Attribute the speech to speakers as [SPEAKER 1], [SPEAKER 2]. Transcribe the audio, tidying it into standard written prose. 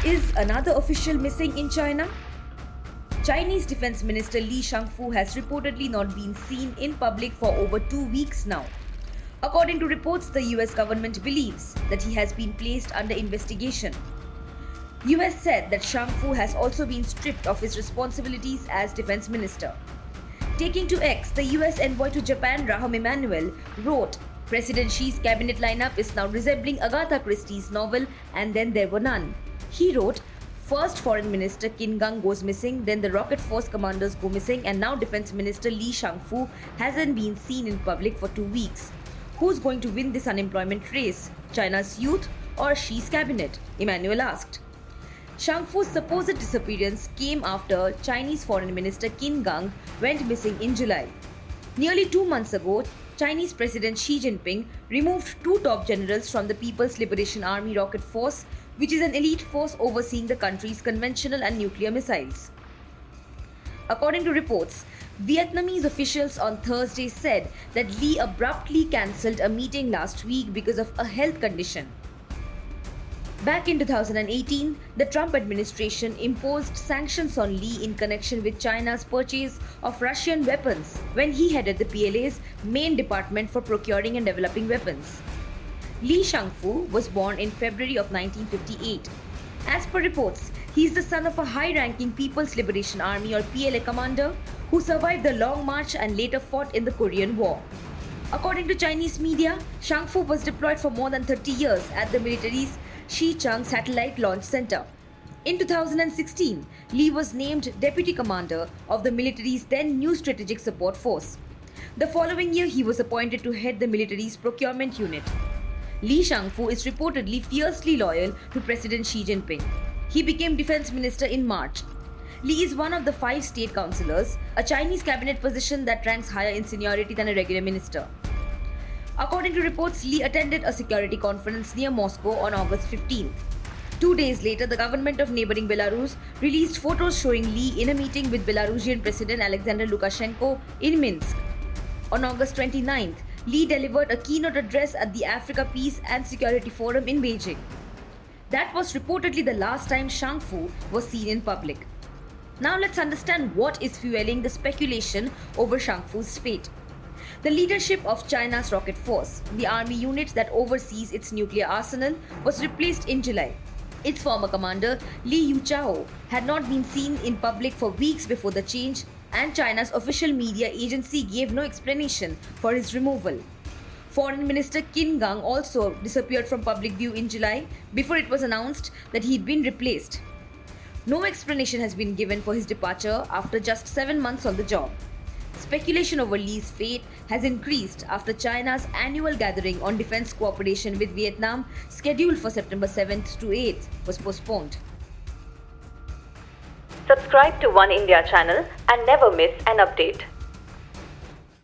[SPEAKER 1] Is another official missing in China? Chinese Defense Minister Li Shangfu has reportedly not been seen in public for over 2 weeks now. According to reports, the US government believes that he has been placed under investigation. US said that Shangfu has also been stripped of his responsibilities as defense minister. Taking to X, the US envoy to Japan, Rahm Emanuel, wrote, "President Xi's cabinet lineup is now resembling Agatha Christie's novel And Then There Were None." He wrote, "First Foreign Minister Qin Gang goes missing, then the rocket force commanders go missing, and now Defense Minister Li Shangfu hasn't been seen in public for 2 weeks. Who's going to win this unemployment race? China's youth or Xi's cabinet?" Emanuel asked. Shangfu's supposed disappearance came after Chinese Foreign Minister Qin Gang went missing in July. Nearly 2 months ago, Chinese President Xi Jinping removed 2 top generals from the People's Liberation Army Rocket Force, which is an elite force overseeing the country's conventional and nuclear missiles. According to reports, Vietnamese officials on Thursday said that Lee abruptly cancelled a meeting last week because of a health condition. Back in 2018, the Trump administration imposed sanctions on Lee in connection with China's purchase of Russian weapons when he headed the PLA's main department for procuring and developing weapons. Li Shangfu was born in February of 1958. As per reports, he is the son of a high-ranking People's Liberation Army or PLA commander who survived the Long March and later fought in the Korean War. According to Chinese media, Shangfu was deployed for more than 30 years at the military's Xichang Satellite Launch Center. In 2016, Li was named deputy commander of the military's then new Strategic Support Force. The following year, he was appointed to head the military's procurement unit. Li Shangfu is reportedly fiercely loyal to President Xi Jinping. He became defense minister in March. Li is one of the 5 state councillors, a Chinese cabinet position that ranks higher in seniority than a regular minister. According to reports, Li attended a security conference near Moscow on August 15th. 2 days later, the government of neighboring Belarus released photos showing Li in a meeting with Belarusian President Alexander Lukashenko in Minsk. On August 29th, Li delivered a keynote address at the Africa Peace and Security Forum in Beijing. That was reportedly the last time Shangfu was seen in public. Now let's understand what is fueling the speculation over Shangfu's fate. The leadership of China's Rocket Force, the army unit that oversees its nuclear arsenal, was replaced in July. Its former commander, Li Yuchao, had not been seen in public for weeks before the change, and China's official media agency gave no explanation for his removal. Foreign Minister Qin Gang also disappeared from public view in July before it was announced that he'd been replaced. No explanation has been given for his departure after just 7 months on the job. Speculation over Li's fate has increased after China's annual gathering on defense cooperation with Vietnam, scheduled for September 7th to 8th, was postponed.
[SPEAKER 2] Subscribe to One India channel and never miss an update.